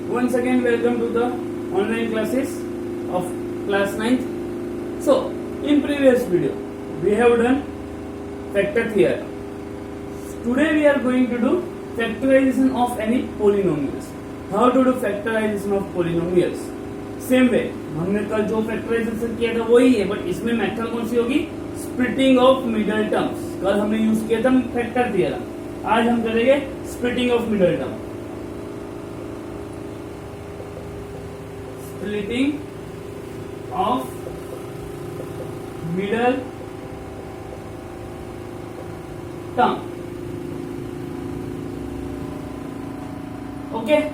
Once again, welcome to the online classes of class 9th. So, in previous video, we have done factor theorem. Today we are going to do factorization of any polynomials. How to do factorization of polynomials? Same way, हमने कल जो factorization किया था वही है, but इसमें method कौन सी होगी? Splitting of middle terms. कल हमने यूज किया था factor theorem. आज हम करेंगे splitting of middle term. Splitting of middle term. Okay,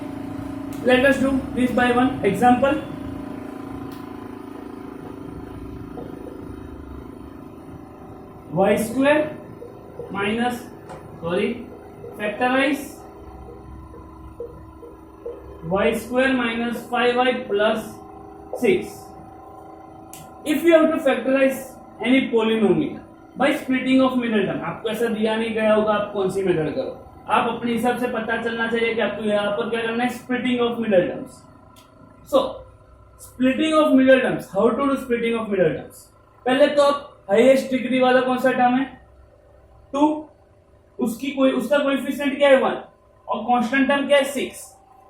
let us do this by one example. Y square minus factorize y square minus 5y plus 6. If you have to factorize any polynomial by splitting of middle term, आपको ऐसा दिया नहीं गया होगा आप कौन सी method करो, आप अपने हिसाब से पता चलना चाहिए कि आपको यहाँ पर क्या करना है, splitting of middle terms. So splitting of middle terms, how to do splitting of middle terms. पहले तो आप हाईएस्ट डिग्री वाला कौन सा टर्म है, 2, उसका कोएफिशिएंट क्या है 1 और कांस्टेंट टर्म क्या है 6.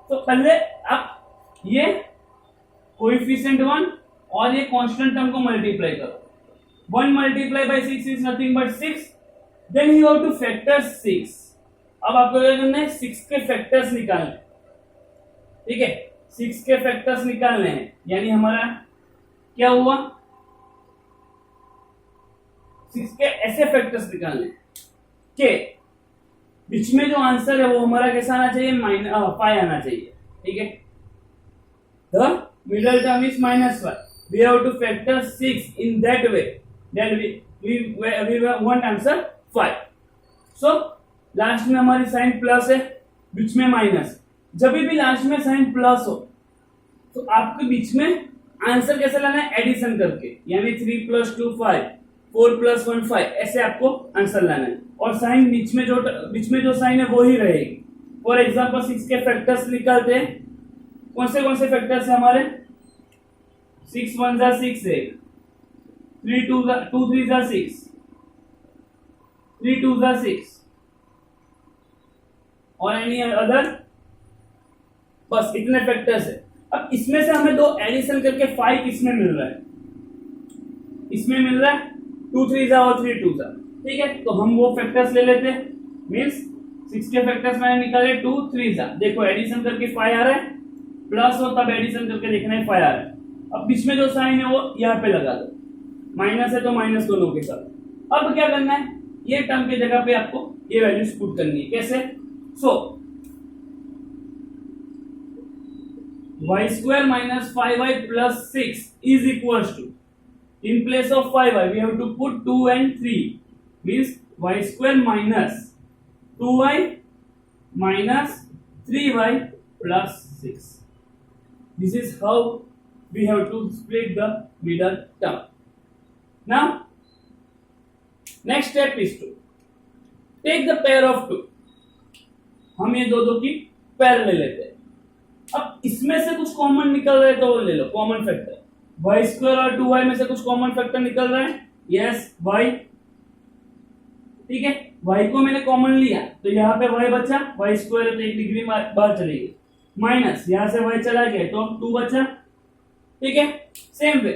तो पहले आप ये कोएफिशिएंट 1 और ये कांस्टेंट टर्म को मल्टीप्लाई करो. 1 multiply by 6 is nothing but 6. Then you have to factor 6. अब आपको क्या करना है, 6 के फैक्टर्स निकालने. ठीक है, 6 के फैक्टर्स निकालने हैं, यानी हमारा क्या हुआ, 6 के ऐसे फैक्टर्स निकालने के बीच में जो आंसर है वो हमारा कैसा आना चाहिए, 5 आना चाहिए. ठीक है, the middle term is -5. We have to factor 6 in that way, then we want answer 5. So last में हमारी साइन प्लस है, बीच में माइनस. जब भी लास्ट में साइन प्लस हो तो आपके बीच में आंसर कैसे लाना है, एडिशन करके, यानी 3 + 2 5, 4 + 1 5, ऐसे आपको आंसर लाना है. और साइन बीच में जो साइन है वो ही रहेगी. फॉर एग्जांपल 6 के फैक्टर्स निकालते हैं. कौन से फैक्टर्स है हमारे, 6 1 जा 6 है, 3 2 3 जा 6, 3 2 जा 6 और एनी अदर, बस इतने फैक्टर्स है. अब इसमें से हमें दो एडिशन करके 5 किसमें मिल रहा है, इसमें मिल रहा है 2 3 जा और 3 2 जा. ठीक है, तो हम वो फैक्टर्स ले लेते हैं. मींस 6 के फैक्टर्स मैंने निकाले 2 3 जा. देखो एडिशन करके 5 आ रहा है, प्लस हो तब एडिशन करके देखना है 5 आ रहा है. अब बीच में जो साइन है वो यहाँ पे लगा दो, माइनस है तो माइनस दोनों के साथ. अब क्या करना है, ये टर्म की जगह पे आपको ये वैल्यूज पुट करनी है. कैसे, सो y square minus 5y plus 6 is equals to, in place of 5y we have to put 2 and 3, means y square minus 2y minus 3y plus 6. This is how we have to split the middle term. Now next step is to take the pair of 2. हम ये दो की pair ले लेते हैं. अब इसमें से कुछ कॉमन निकल रहा है तो वो ले लो, कॉमन फैक्टर. y स्क्वायर और 2y में से कुछ कॉमन फैक्टर निकल रहा है, यस y. ठीक है, y को मैंने कॉमन लिया तो यहाँ पे y बचा, y स्क्वायर है तो 1 डिग्री बाहर चली गई, माइनस यहाँ से y चला गया तो 2 बचा. ठीक है, सेम वे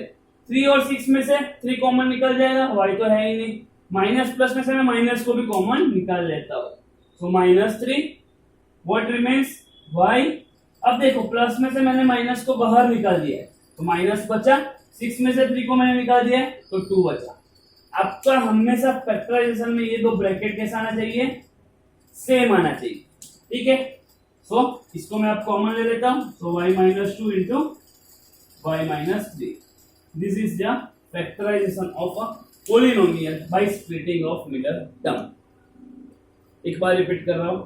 3 और 6 में से 3 कॉमन निकल जाएगा, y तो है ही नहीं. माइनस प्लस में से मैं माइनस को भी कॉमन निकाल लेता हूँ, सो -3. What remains, y. अब देखो प्लस में से मैंने माइनस को बाहर निकाल दिया है तो माइनस बचा, 6 में से 3 को मैंने निकाल दिया है तो 2 बचा. आपका हमेशा फैक्टराइजेशन में ये दो ब्रैकेट कैसा आना चाहिए, सेम आना चाहिए. ठीक है, सो इसको मैं आप कॉमन ले लेता हूं, so y -2 into y -3. This is the factorization of a polynomial by splitting of middle term. एक बार रिपीट कर रहा हूं.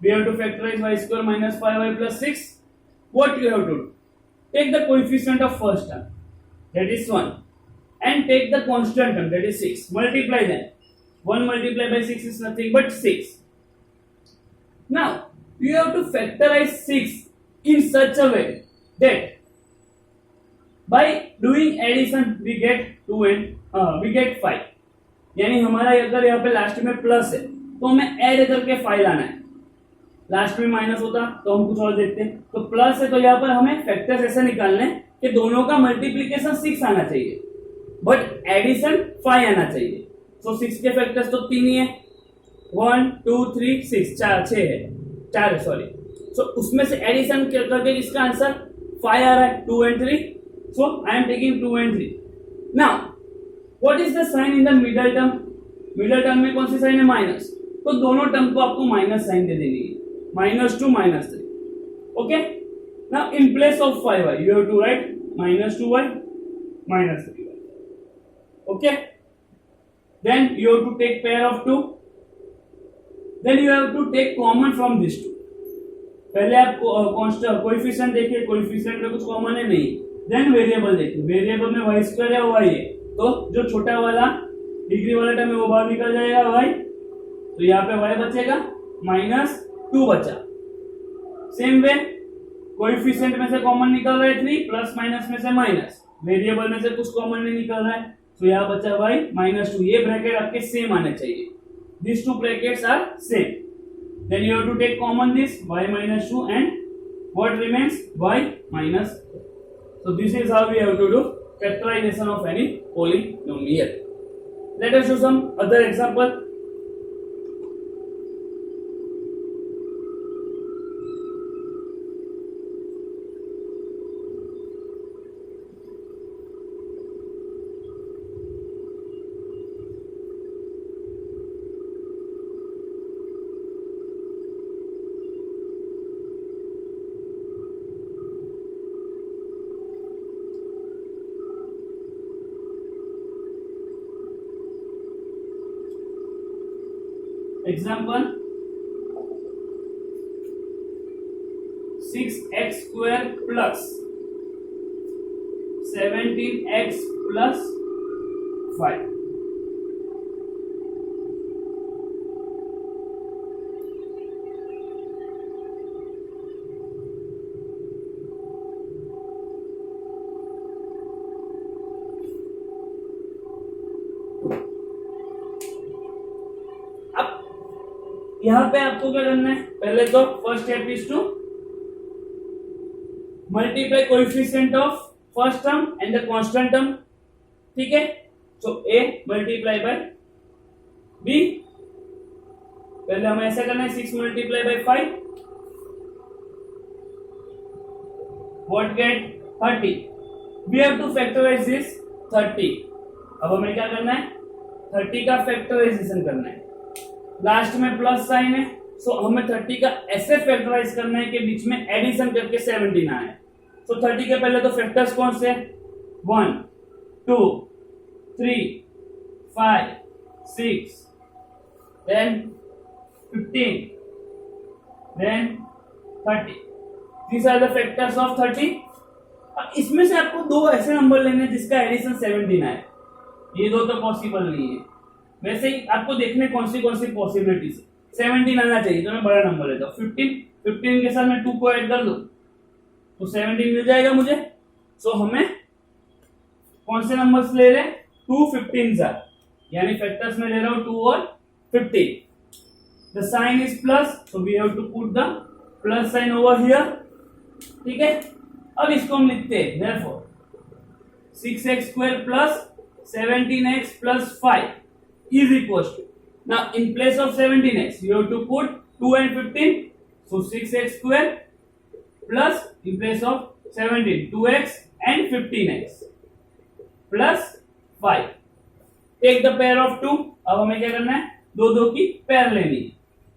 We have to factorize y square minus 5y plus 6. What you have to do? Take the coefficient of first term, that is 1, and take the constant term, that is 6. Multiply them. 1 multiplied by 6 is nothing but 6. Now, you have to factorize 6 in such a way that by doing addition we get 2 and we get 5. यानी हमारा अगर यहाँ पे last में plus है तो हमें add करके 5 लाना है, लास्ट में माइनस होता तो हम कुछ और देखते हैं। तो प्लस है तो यहाँ पर हमें फैक्टर्स ऐसे निकालने हैं कि दोनों का मल्टीप्लीकेशन 6 आना चाहिए बट एडिशन 5 आना चाहिए। तो 6 के फैक्टर्स तो 3 ही है, 1 2 3 6 4 है सॉरी। सो उसमें से एडिशन करके इसका आंसर 5 आ रहा है, 2 and 3। So I am taking 2 and 3। Now what is the sign in the middle term? Middle term में कौन सी साइन है? माइनस। तो दोनों टर्म को आपको माइनस साइन दे देनी है, -2 -3। Okay, now in place of 5y you have to write -2y -3y। Okay, then you have to take pair of 2, then you have to take common from these two। पहले आप constant coefficient देखिए, coefficient में कुछ common है नहीं। Then variable देखिए, variable में y square है y है, तो जो छोटा वाला डिग्री वाला टर्म है वो बाहर निकल जाएगा y, तो यहाँ पे y बचेगा, -2 बचा। सेम वे कोएफिशिएंट में से कॉमन निकल रहा है 3, प्लस माइनस में से माइनस, वेरिएबल में से कुछ कॉमन नहीं निकल रहा है, तो यहाँ बचा y -2। ये ब्रैकेट आपके सेम आने चाहिए, these two brackets are same। then you have to take common this y -2 and what remains y -4। so this is how we have to do factorization of any polynomial। let us show some other example। Example 6x square plus 17x plus 5। यहां पे आपको क्या करना है? पहले तो first step is to multiply coefficient of first term and the constant term. ठीक है, so a multiply by b। पहले हमें ऐसा करना है 6 multiply by 5 what get 30। We have to factorize this 30। अब हमें क्या करना है? 30 का फैक्टराइजेशन करना है। लास्ट में प्लस साइन है, सो हमें 30 का ऐसे फैक्टराइज करना है कि बीच में एडिशन करके 17 आए। तो 30 के पहले तो फैक्टर्स कौन से? 1 2 3 5 6 then 15 then 30। these are the factors of 30। अब इसमें से आपको दो ऐसे नंबर लेने जिसका एडिशन 17 आए। ये दो तो पॉसिबल नहीं है, वैसे ही आपको देखने कौन सी पॉसिबिलिटीज है। 17 आना चाहिए तो मैं बड़ा नंबर लेता हूँ। 15 के साथ मैं 2 को ऐड कर दूं तो 17 मिल जाएगा मुझे। सो हमें कौन से नंबर्स ले रहे हैं? 2 15 यानी फैक्टर्स में ले रहा हूं 2 और 15। The sign is plus, so we have to put the plus sign over here. ठीक है, अब इसको हम लिखते हैं therefore 6x square plus 17x plus 5 is equals to, now in place of 17x you have to put 2 and 15, so 6x square plus in place of 17 2x and 15x plus 5। take the pair of 2। अब हमें क्या करना है? दो की pair लेनी है।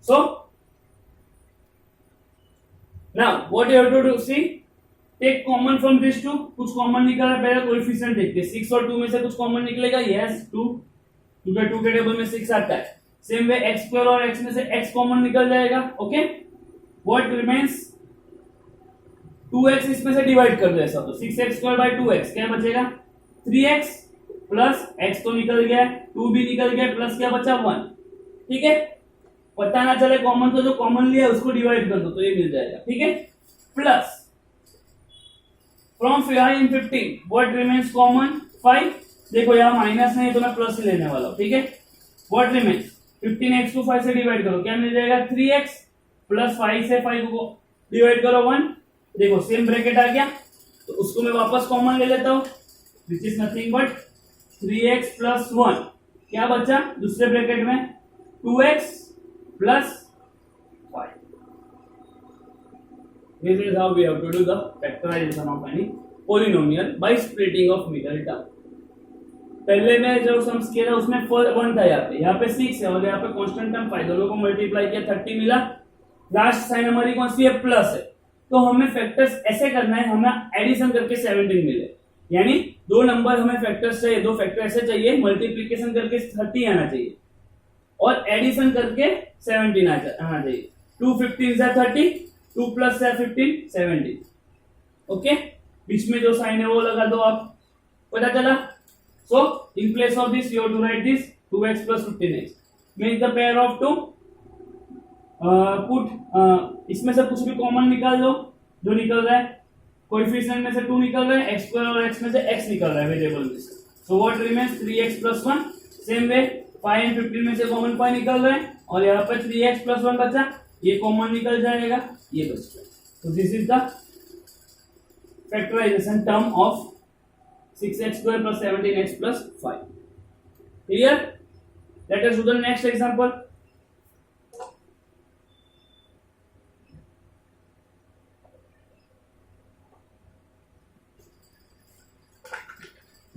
so now what you have to do, see take common from these two। कुछ कॉमन निकल रहा है, पहले कोएफिशिएंट देखते हैं। 6 और 2 में से कुछ कॉमन निकलेगा, यस 2 क्योंकि 2 के टेबल में 6 आता है। सेम वे x स्क्वायर और x में से x कॉमन निकल जाएगा। Okay, what remains? 2x इसमें से डिवाइड कर दो ऐसा, तो 6x स्क्वायर बाय 2x क्या बचेगा? 3x प्लस x तो निकल गया, 2 भी निकल गया, प्लस क्या बचा? 1। ठीक है, पता ना चले कॉमन, तो जो कॉमन लिया उसको डिवाइड कर दो तो ये मिल जाएगा। ठीक है, plus from 5 and 15 what remains common 5। देखो यहाँ माइनस नहीं तो मैं प्लस ही लेने वाला हूँ, ठीक है। व्हाट रिमेन्स 15x को 5 से डिवाइड करो, क्या मिल जाएगा 3x प्लस 5 से 5 को डिवाइड करो 1। देखो सेम ब्रैकेट आ गया, तो उसको मैं वापस कॉमन ले लेता हूँ, विच is nothing but 3x plus 1। क्या बचा दूसरे ब्रैकेट में 2x plus 5। This is how we have to do the factorization of any polynomial by splitting of middle term। पहले में जो सम्स किया था उसमें 1 था, यहाँ पे 6 है और यहाँ पे कांस्टेंट टर्म 5, दोनों को मल्टीप्लाई किया 30 मिला। लास्ट साइन हमारी कौन सी है प्लस है, तो हमें फैक्टर्स ऐसे करना है, हमें एडिशन करके 17 मिले, यानी दो नंबर हमें फैक्टर्स चाहिए, दो फैक्टर ऐसे चाहिए मल्टीप्लीकेशन करके 30 आना चाहिए और एडिशन करके 17 आना चाहिए। 2 15 है 30, 2 प्लस है 15 17। ओके, बीच में जो साइन है वो लगा दो आप, पता चला। So in place of this you have to write this 2x plus 15x। Make the pair of 2, put इसमें से कुछ भी कॉमन निकाल दो, जो निकल रहा है कोएफिशिएंट में से 2 निकल रहा है, x² और x में से x निकल रहा है वेरिएबल में से। So what remains 3x plus 1। Same way 5 and 15 में से कॉमन 5 निकल रहा है और यहाँ पर 3x plus 1 बचा, ये कॉमन निकल जाएगा, ये बच गया। तो this is the factorization term of 6x² plus 17x plus 5। Clear? Let us do the next example.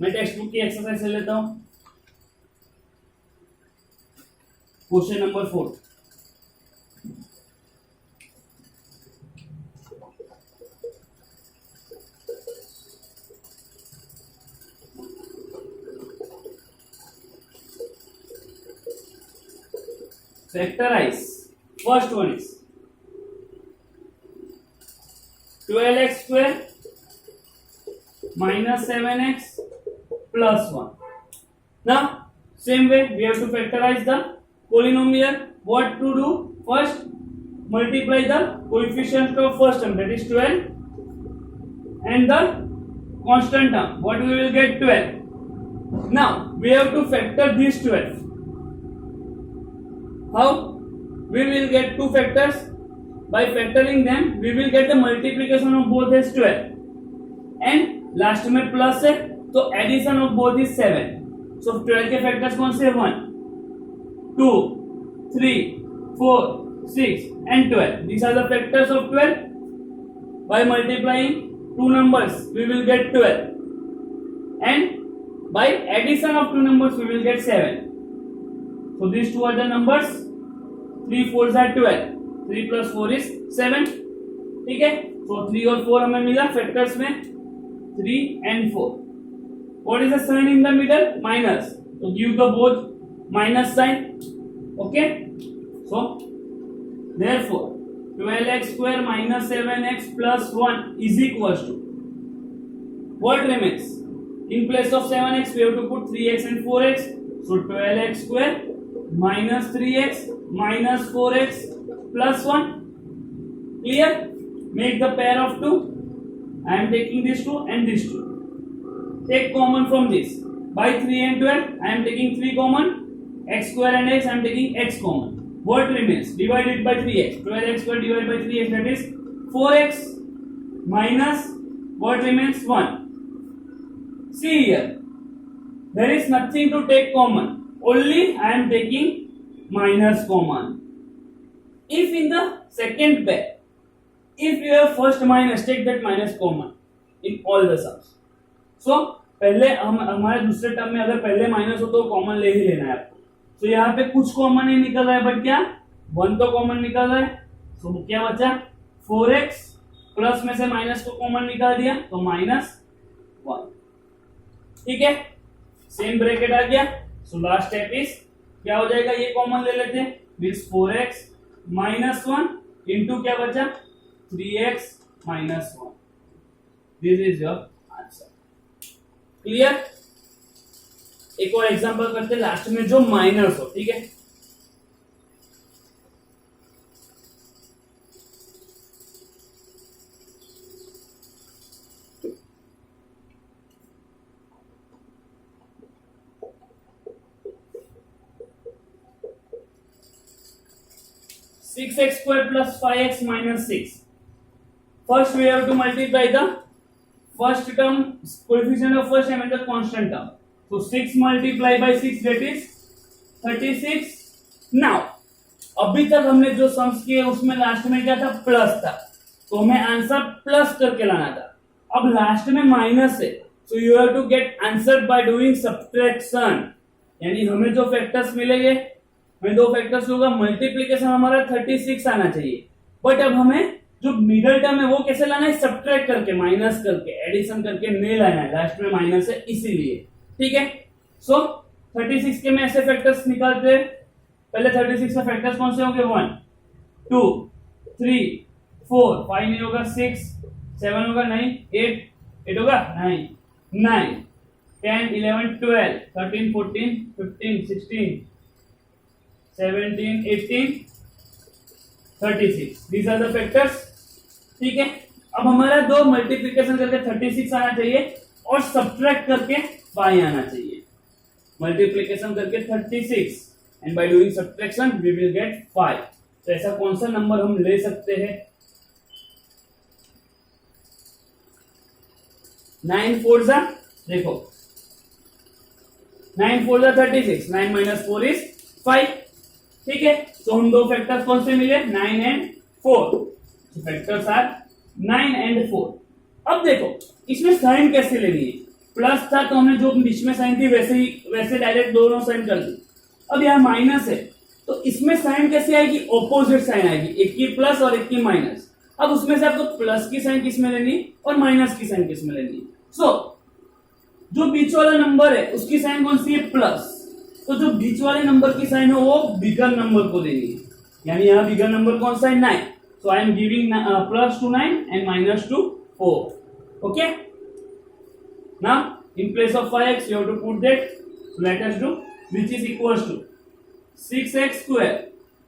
मैं टेक्स्ट बुक की एक्सरसाइज ले लेता हूं, question number 4। Factorize. First one is 12x square minus 7x plus 1. Now, same way we have to factorize the polynomial. What to do? First, multiply the coefficient of first term, that is 12, and the constant term. What we will get 12. Now, we have to factor these 12. How? We will get two factors. By factoring them, we will get the multiplication of both as 12, and last में plus है तो addition of both is 7. So 12 के factors कौन से 1, 2, 3, 4, 6 and 12. These are the factors of 12. By multiplying two numbers, we will get 12, and by addition of two numbers, we will get 7. So these two are the numbers. 3 4s are 12, 3 plus 4 is 7, ठीक है। So 3 और 4 हमें मिला factors में 3 and 4. What is the sign in the middle? Minus. So give the both minus sign. Okay. So therefore 12x square minus 7x plus 1 is equals to what remains? In place of 7x we have to put 3x and 4x. So 12x square minus 3x minus 4x plus 1. Clear? Make the pair of 2. I am taking this 2 and this 2. Take common from this. By 3 and 12, I am taking 3 common. X square and x, I am taking x common. What remains? Divided by 3x. 12x square divided by 3x, that is 4x minus what remains 1. See here. There is nothing to take common. Only I am taking minus common. If in the second pair, if you have first minus, take that minus common in all the sums. So पहले हम हमारे दूसरे term में अगर पहले minus हो तो common ले ही लेना है आपको। तो यहाँ पे कुछ कॉमन नहीं निकल रहा है, बट क्या 1 तो कॉमन निकल रहा है। तो क्या बचा 4x, प्लस में से माइनस को कॉमन निकाल दिया तो -1, ठीक है। सेम ब्रैकेट आ गया। सो लास्ट स्टेप इज क्या हो जाएगा, ये कॉमन ले लेते हैं, मींस 4x -1 इंटू क्या बचा 3x -1। This is your answer. Clear? एक और एग्जांपल करते हैं लास्ट में जो माइनस हो, ठीक है। 6x square plus 5x minus 6. First we have to multiply the first term, coefficient of first term and the constant term. So 6 multiplied by 6, that is 36. Now अभी तक हमने जो सम्स किए उसमें लास्ट में क्या था, प्लस था, तो हमें आंसर प्लस करके लाना था. अब लास्ट में माइनस है, so you have to get answer by doing subtraction. यानी हमें जो फैक्टर्स मिलेंगे, हमें दो फैक्टर्स होगा, मल्टीप्लीकेशन हमारा 36 आना चाहिए. बट अब हमें जो मिडिल टर्म है वो कैसे लाना है, सब्ट्रैक्ट करके, माइनस करके, एडिशन करके नहीं लाना है. लास्ट में माइनस है इसीलिए. ठीक है. सो 36 के में ऐसे फैक्टर्स निकालते हैं. पहले 36 में फैक्टर्स कौन से होंगे, 1 2 3 4, 5 नहीं होगा, 6 7 होगा, नहीं 8 होगा, 9 10 11 12 13 14 15 16 17 18 36. These are the factors. ठीक है. अब हमारा दो मल्टीप्लिकेशन करके 36 आना चाहिए और सब्ट्रैक्ट करके 5 आना चाहिए. मल्टीप्लिकेशन करके 36 and by doing subtraction we will get 5. तो ऐसा कौन सा नंबर हम ले सकते हैं? 9 4 जा, देखो 9 4 जा 36, 9 minus 4 is 5. ठीक है. तो हम दो फैक्टर्स कौन से मिले, 9 and 4. तो फैक्टर्स आर 9 and 4. अब देखो इसमें साइन कैसे लेनी है. प्लस था तो हमने जो बीच में साइन थी वैसे डायरेक्ट दोनों साइन कर दी. अब यहाँ माइनस है तो इसमें साइन कैसे आएगी, ऑपोजिट साइन आएगी, एक की प्लस और एक की माइनस. अब उसमें से आपको प्लस की साइन किस में लेनी और माइनस की साइन किस में लेनी. सो जो बीच वाला नंबर है उसकी साइन कौन सी है, प्लस. तो जो बीच वाले नंबर की साइन है वो बिगर नंबर को देनी है. यानी यहाँ बिगर नंबर कौन सा है, 9. So I am giving plus two 9 and minus two 4. Okay. Now in place of 5x you have to put that. Let us do, which is equals to 6x square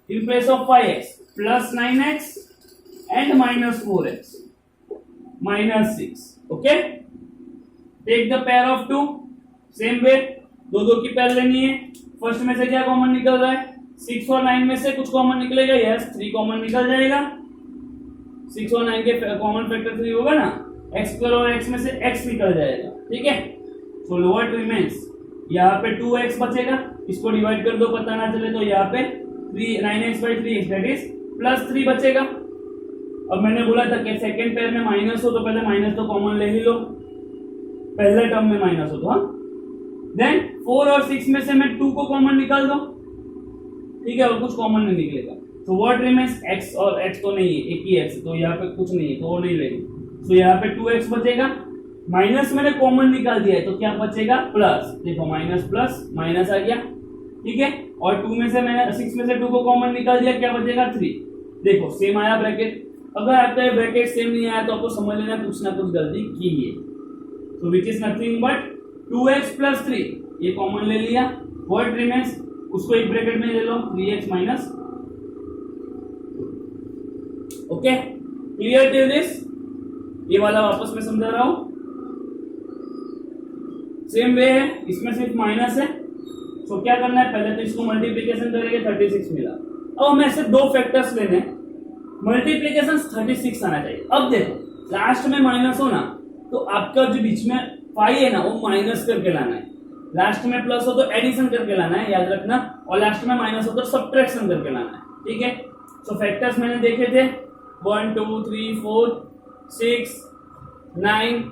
in place of 5x plus 9x and minus 4x minus 6. Okay. Take the pair of 2. Same way दो की pair लेनी है. First में से क्या common निकल रहा है, 6 और 9 में से कुछ कॉमन निकलेगा. यस 3 कॉमन निकल जाएगा. 6 और 9 के कॉमन फैक्टर 3 होगा ना. x स्क्वायर और x में से x निकल जाएगा. ठीक है. सो व्हाट रिमेन्स, यहाँ पे 2x बचेगा. इसको डिवाइड कर दो पता ना चले तो यहाँ पे 9x by 3x that is plus 3 बचेगा. अब मैंने बोला था कि सेकंड पेयर में माइनस हो तो पहले माइनस तो कॉमन ले ही लो. पहले टर्म में माइनस हो तो हाँ. देन 4 और 6 में से मैं 2 को कॉमन निकाल दो. ठीक है. और कुछ कॉमन नहीं निकलेगा. तो व्हाट रिमेन्स, x और x तो नहीं है, एक ही x, तो यहाँ पे कुछ नहीं है तो वो नहीं लेंगे. तो यहाँ पे 2x बचेगा. माइनस मैंने कॉमन निकाल दिया है तो क्या बचेगा, प्लस. देखो माइनस प्लस माइनस आ गया. ठीक है. और 2 में से मैंने 6 में से 2 को कॉमन निकाल दिया, क्या बचेगा 3. देखो सेम आया ब्रैकेट. अगर आपका ये ब्रैकेट सेम नहीं आया तो आपको समझ लेना कुछ ना कुछ गलती की है. तो विच is nothing but 2x plus 3, ये कॉमन ले लिया. व्हाट रिमेन्स, उसको एक ब्रैकेट में ले लो, 3x minus. Okay. Clear till this. ये वाला वापस में समझा रहा हूं. सेम वे है, इसमें सिर्फ माइनस है. तो क्या करना है, पहले तो इसको मल्टीप्लीकेशन करेंगे, 36 मिला. अब हमें ऐसे दो फैक्टर्स लेने, मल्टीप्लीकेशन 36 आना चाहिए. अब देखो लास्ट में माइनस हो ना तो आपका जो बीच में 5 है ना वो माइनस करके लाना है. लास्ट में प्लस हो तो एडिशन करके लाना है, याद रखना. और लास्ट में माइनस हो तो सब्ट्रैक्शन करके लाना है. ठीक है. सो फैक्टर्स मैंने देखे थे 1 2 3 4 6 9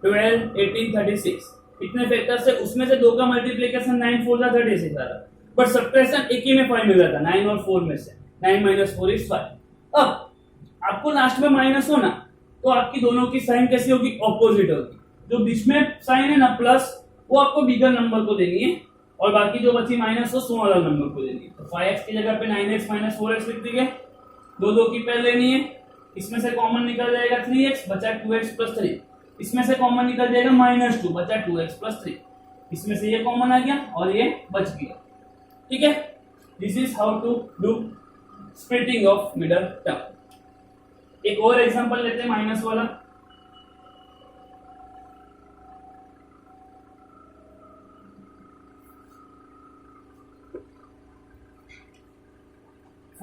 12 18 36. इतने फैक्टर्स है. उसमें से दो का मल्टीप्लीकेशन 9 4 जा 36 आ रहा. बट सब्ट्रैक्शन एक ही में 5 मिला था, 9 और 4 में से. 9 minus 4 is 5. अब आपको लास्ट में माइनस हो ना तो आपकी दोनों की साइन कैसी होगी, ऑपोजिट होगी. जो बीच में साइन है ना प्लस, वो आपको बिगर नंबर को देनी है और बाकी जो बची माइनस वो स्मॉलर नंबर को देनी है. तो 5x की जगह पे 9x minus 4x लिख देंगे. दो की पेयर लेनी है. इसमें से कॉमन निकल जाएगा 3x, बचा 2x plus 3. इसमें से कॉमन निकल जाएगा -2, बचा 2x plus 3. इसमें से ये कॉमन आ गया और ये बच गया. ठीक है. This is how to do splitting of middle term. एक और एग्जांपल लेते हैं माइनस वाला.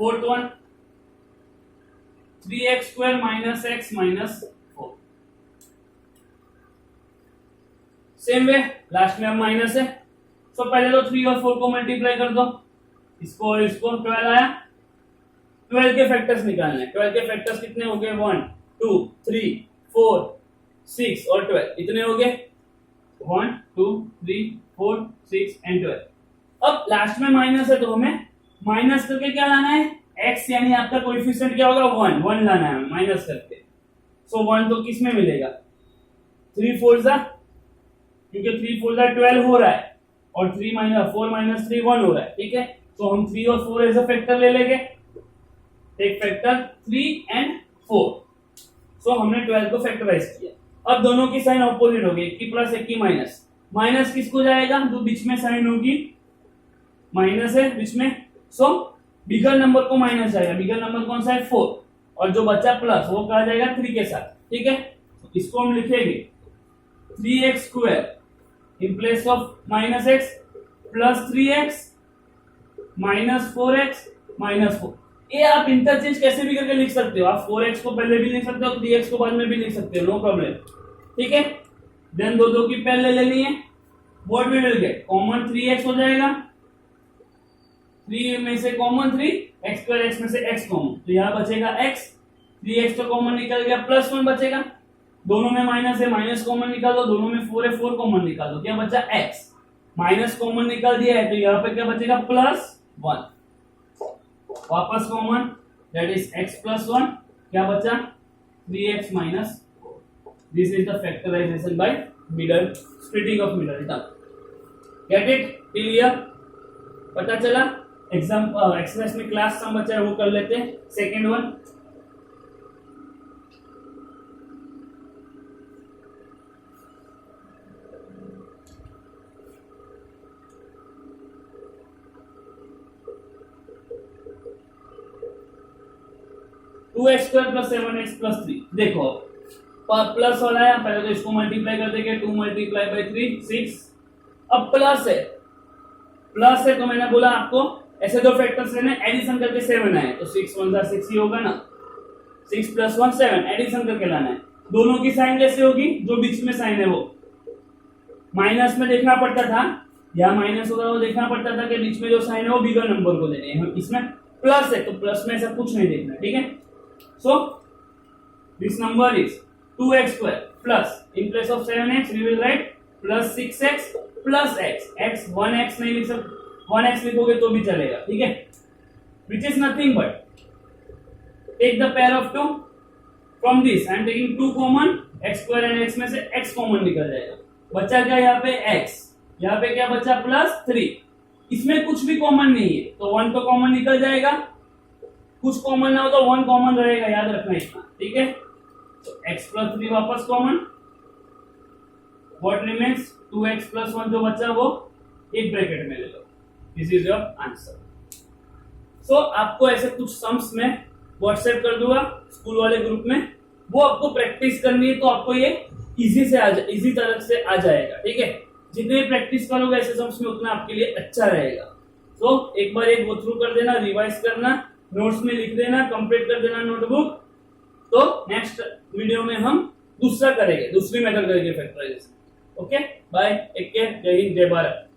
Fourth one 3x square minus x minus 4। Same way last में अब माइनस है, तो पहले तो 3 और 4 को मल्टीप्लाई कर दो, इसको और इसको 12 आया। 12 के फैक्टर्स निकालने हैं। 12 के फैक्टर्स कितने हो गए 1 2 3 4 6 और 12 इतने हो गए 1 2 3 4 6 एंड 12। अब लास्ट में माइनस है तो हमें माइनस करके क्या लाना है x, यानी आपका कोएफिशिएंट क्या होगा 1 लाना है माइनस करके। सो 1 तो किस में मिलेगा 3 4 जा, क्योंकि 3 4 जा 12 हो रहा है और 3 माइनस 4 माइनस 3 1 हो रहा है, ठीक है। तो हम 3 और 4 एज अ फैक्टर ले लेंगे, एक फैक्टर 3 एंड 4। सो हमने 12 को फैक्टराइज किया। अब दोनों की साइन ऑपोजिट होगी, एक की प्लस एक की माइनस। माइनस किसको जाएगा जो बीच में साइन होगी, माइनस है बीच में, सो बिगर नंबर को माइनस जाएगा। बिगर नंबर कौन सा है 4, और जो बचा प्लस वो कहा जाएगा 3 के साथ, ठीक है। तो इसको हम लिखेंगे 3x square in place of minus x plus 3x minus 4x minus 4। ये आप इंटरचेंज कैसे भी करके लिख सकते हो, आप 4x को पहले भी लिख सकते हो, 3x को बाद में भी लिख सकते हो, नो प्रॉब्लम, ठीक है। देन दो की पहले ले लेनी है, what we will get common 3x हो जाएगा, 3 में से कॉमन 3, x स्क्वायर x में से x कॉमन, तो यहाँ बचेगा x, 3x तो कॉमन निकल गया, प्लस 1 बचेगा, दोनों में माइनस है, माइनस कॉमन निकाल दो, दोनों में 4 है, 4 कॉमन निकाल दो, क्या बचा x, माइनस कॉमन निकाल दिया है तो यहाँ पे क्या बचेगा प्लस 1, वापस common that is x plus 1, क्या बचा 3x minus 4। This is the factorization by middle, splitting of middle term. Get it clear, पता चला। एग्जाम एक्सरसाइज में क्लास सम बचा है वो कर लेते हैं। Second one, two x square plus 7x plus 3। देखो प्लस वाला है, पहले तो इसको मल्टीप्लाई कर देंगे, 2 मल्टीप्लाई बाई 3 6। अब प्लस है तो मैंने बोला आपको ऐसे दो फैक्टर्स लेने, एडिशन करके 7 आए तो 6 1 जा 6 ही होगा ना, 6 प्लस 1 7, एडिशन करके लाना है। दोनों की साइन कैसे होगी, जो बीच में साइन है वो माइनस में देखना पड़ता था, यहाँ माइनस होगा वो देखना पड़ता था कि बीच में जो साइन है वो बिगर नंबर को देने हैं। इसमें प्लस है तो प्लस में ऐसा कुछ नहीं देखना, ठीक है। So this number is 2x square plus in place of 7x we will write plus 6x plus x, x 1x नहीं लिख सकते, 1x लिखोगे तो भी चलेगा, ठीक है। Which is nothing but take the pair of 2 from this, I am taking 2 common, x square and x में से x कॉमन निकल जाएगा, बचा क्या यहाँ पे x, यहाँ पे क्या बचा प्लस 3, इसमें कुछ भी कॉमन नहीं है तो 1 तो कॉमन निकल जाएगा, कुछ कॉमन ना हो तो 1 कॉमन रहेगा, याद रखना इतना, ठीक है। तो x प्लस 3 वापस common, what remains 2x plus 1 जो बचा वो एक ब्रैकेट में ले लो, दिस इज योर आंसर। सो आपको ऐसे कुछ सम्स में व्हाट्सएप कर दूंगा स्कूल वाले ग्रुप में, वो आपको प्रैक्टिस करनी है तो आपको ये इजी तरह से आ जाएगा, ठीक है। जितने प्रैक्टिस करोगे ऐसे सम्स में उतना आपके लिए अच्छा रहेगा। तो एक बार एक गो थ्रू कर देना, रिवाइज करना, नोट्स में लिख देना, कंप्लीट कर देना नोटबुक। तो नेक्स्ट वीडियो में हम दूसरा करेंगे, दूसरी मेथड करेंगे factorization. Okay bye, take care, जय हिंद जय भारत।